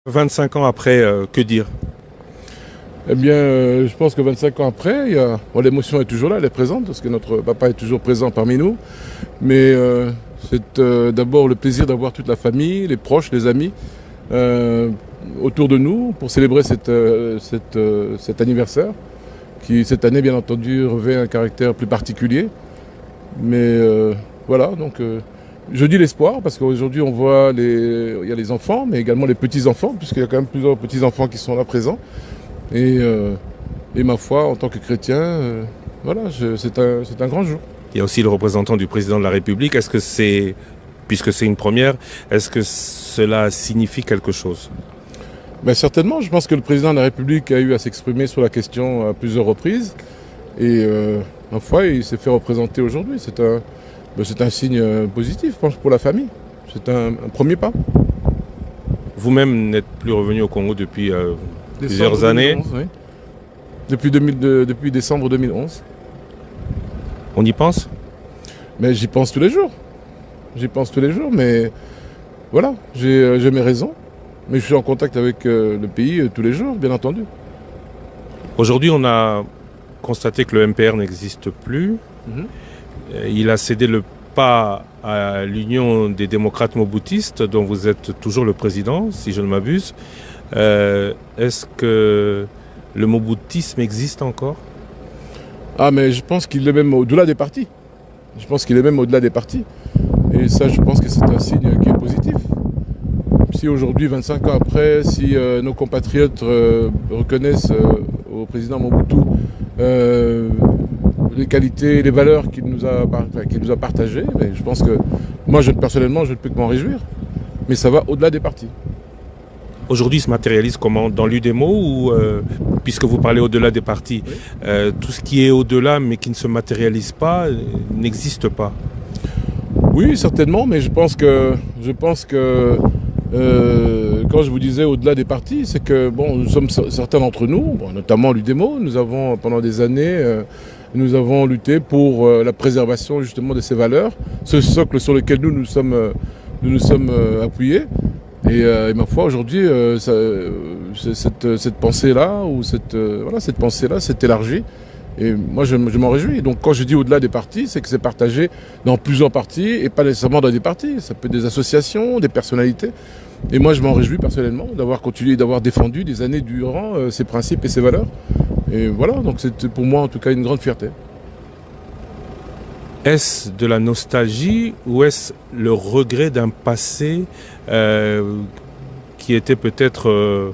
25 ans après, que dire? Eh bien, je pense que 25 ans après, l'émotion est toujours là, elle est présente, parce que notre papa est toujours présent parmi nous. Mais c'est d'abord le plaisir d'avoir toute la famille, les proches, les amis autour de nous pour célébrer cet anniversaire, qui cette année, bien entendu, revêt un caractère plus particulier. Mais voilà, donc je dis l'espoir, parce qu'aujourd'hui on voit il y a les enfants, mais également les petits-enfants, puisqu'il y a quand même plusieurs petits-enfants qui sont là présents. Et ma foi, en tant que chrétien, voilà, c'est un grand jour. Il y a aussi le représentant du président de la République. Est-ce que puisque c'est une première, est-ce que cela signifie quelque chose? Ben certainement, je pense que le président de la République a eu à s'exprimer sur la question à plusieurs reprises. Et ma foi, il s'est fait représenter aujourd'hui. C'est un signe positif, je pense, pour la famille. C'est un premier pas. Vous-même n'êtes plus revenu au Congo depuis plusieurs années. 2011, oui. Depuis décembre 2011. On y pense? Mais j'y pense tous les jours. Mais voilà, j'ai mes raisons. Mais je suis en contact avec le pays tous les jours, bien entendu. Aujourd'hui, on a constaté que le MPR n'existe plus. Il a cédé le pas à l'Union des démocrates moboutistes, dont vous êtes toujours le président, si je ne m'abuse. Est-ce que le moboutisme existe encore? Ah, mais je pense qu'il est même au-delà des partis. Et ça, je pense que c'est un signe qui est positif. Si aujourd'hui, 25 ans après, si nos compatriotes reconnaissent au président Mobutu les qualités, les valeurs qu'il nous a partagées, mais je pense que moi, personnellement, je ne peux que m'en réjouir. Mais ça va au-delà des partis. Aujourd'hui, il se matérialise comment? Dans l'UDEMO ou, puisque vous parlez au-delà des partis, tout ce qui est au-delà mais qui ne se matérialise pas n'existe pas? Oui, certainement, mais je pense que quand je vous disais au-delà des partis, c'est que nous sommes certains d'entre nous, notamment l'UDEMO, nous avons pendant des années nous avons lutté pour la préservation justement de ces valeurs, ce socle sur lequel nous nous sommes appuyés. Et ma foi, aujourd'hui, cette pensée-là, cette pensée-là s'est élargie. Et moi, je m'en réjouis. Donc, quand je dis au-delà des partis, c'est que c'est partagé dans plusieurs partis et pas nécessairement dans des partis. Ça peut être des associations, des personnalités. Et moi, je m'en réjouis personnellement d'avoir continué, d'avoir défendu des années durant ces principes et ces valeurs. Et voilà, donc c'est pour moi, en tout cas, une grande fierté. Est-ce de la nostalgie ou est-ce le regret d'un passé qui était peut-être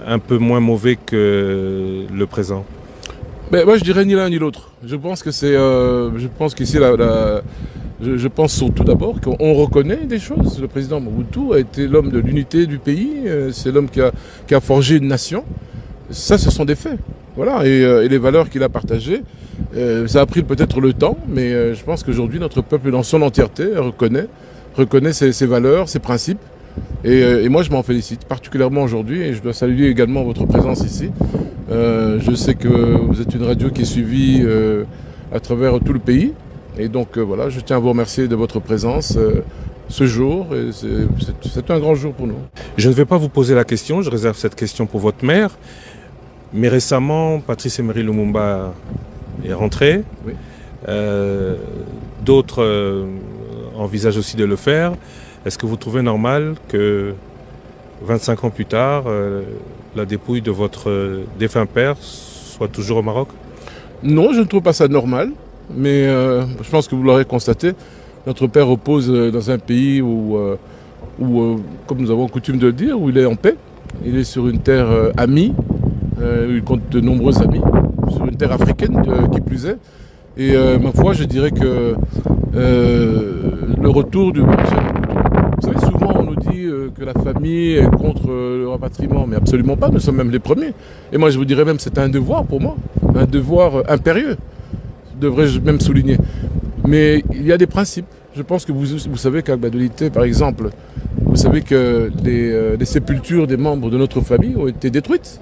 un peu moins mauvais que le présent? Moi, je dirais ni l'un ni l'autre. Je pense que qu'ici, je pense surtout d'abord qu'on reconnaît des choses. Le président Mobutu a été l'homme de l'unité du pays. C'est l'homme qui a forgé une nation. Ça, ce sont des faits. Voilà. Et les valeurs qu'il a partagées, ça a pris peut-être le temps, mais je pense qu'aujourd'hui, notre peuple dans son entièreté reconnaît ses valeurs, ses principes. Et moi, je m'en félicite, particulièrement aujourd'hui. Et je dois saluer également votre présence ici. Je sais que vous êtes une radio qui est suivie à travers tout le pays. Et donc, voilà, je tiens à vous remercier de votre présence ce jour. Et c'est un grand jour pour nous. Je ne vais pas vous poser la question, je réserve cette question pour votre mère. Mais récemment, Patrice Emery Lumumba est rentré. Oui. D'autres envisagent aussi de le faire. Est-ce que vous trouvez normal que 25 ans plus tard, la dépouille de votre défunt père soit toujours au Maroc? Non, je ne trouve pas ça normal. Mais je pense que vous l'aurez constaté, notre père repose dans un pays où, comme nous avons coutume de le dire, où il est en paix. Il est sur une terre amie, où il compte de nombreux amis, sur une terre africaine qui plus est. Et ma foi, je dirais que le retour du... Vous savez, souvent on nous dit que la famille est contre le rapatriement, mais absolument pas, nous sommes même les premiers. Et moi je vous dirais même c'est un devoir pour moi, un devoir impérieux, devrais-je même souligner. Mais il y a des principes. Je pense que vous savez qu'à Gbadolité, par exemple, vous savez que les sépultures des membres de notre famille ont été détruites.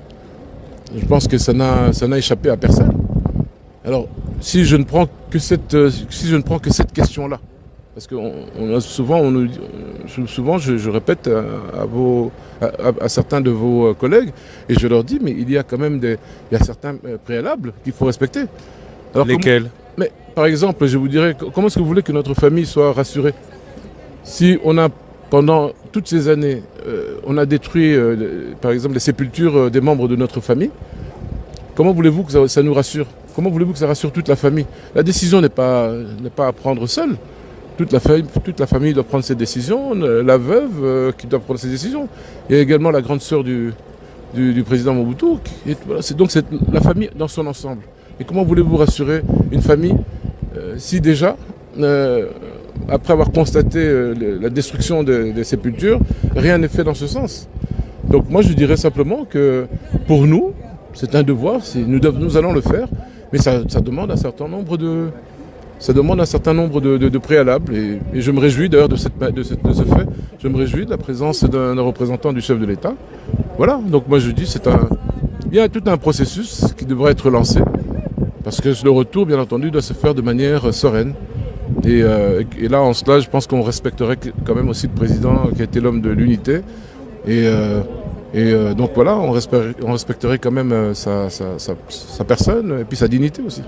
Je pense que ça n'a échappé à personne. Alors, si je ne prends que cette question-là, Parce que souvent, je répète à certains de vos collègues, et je leur dis, mais il y a quand même certains préalables qu'il faut respecter. Alors, lesquels? Mais par exemple, je vous dirais, comment est-ce que vous voulez que notre famille soit rassurée? Si on a, pendant toutes ces années, on a détruit, par exemple, les sépultures des membres de notre famille, comment voulez-vous que ça nous rassure? Comment voulez-vous que ça rassure toute la famille? La décision n'est pas à prendre seule. Toute la famille doit prendre ses décisions, la veuve qui doit prendre ses décisions. Il y a également la grande sœur du président Mobutu. Donc c'est la famille dans son ensemble. Et comment voulez-vous rassurer une famille si déjà, après avoir constaté la destruction des sépultures, rien n'est fait dans ce sens? Donc moi je dirais simplement que pour nous, c'est un devoir, nous allons le faire, mais ça demande un certain nombre de préalables et je me réjouis d'ailleurs de ce fait. Je me réjouis de la présence d'un représentant du chef de l'État. Voilà, donc moi je dis il y a tout un processus qui devrait être lancé parce que le retour, bien entendu, doit se faire de manière sereine. Et là, en cela, je pense qu'on respecterait quand même aussi le président qui a été l'homme de l'unité. Donc voilà, on respecterait quand même sa personne et puis sa dignité aussi.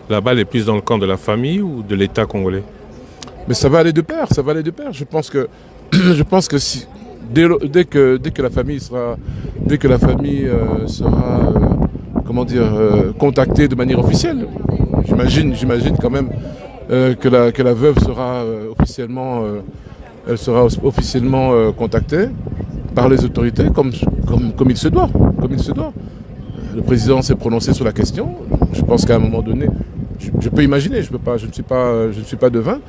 La balle est plus dans le camp de la famille ou de l'État congolais? Mais ça va aller de pair, ça va aller de pair. Je pense que dès que la famille sera contactée de manière officielle, j'imagine quand même que la veuve sera officiellement contactée par les autorités comme il se doit. Le président s'est prononcé sur la question. Je pense qu'à un moment donné, je peux imaginer, je ne suis pas devin,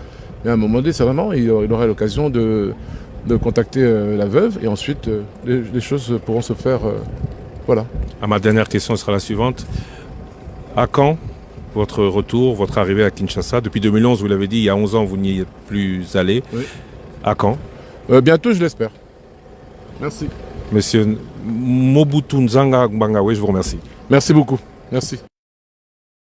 mais à un moment donné, certainement, il aura l'occasion de contacter la veuve et ensuite les choses pourront se faire. Voilà. Ma dernière question sera la suivante. À quand votre retour, votre arrivée à Kinshasa? Depuis 2011, vous l'avez dit, il y a 11 ans, vous n'y êtes plus allé. Oui. À quand? Bientôt, je l'espère. Merci. Monsieur Mobutu Nzanga Bangawe, je vous remercie. Merci beaucoup. Merci.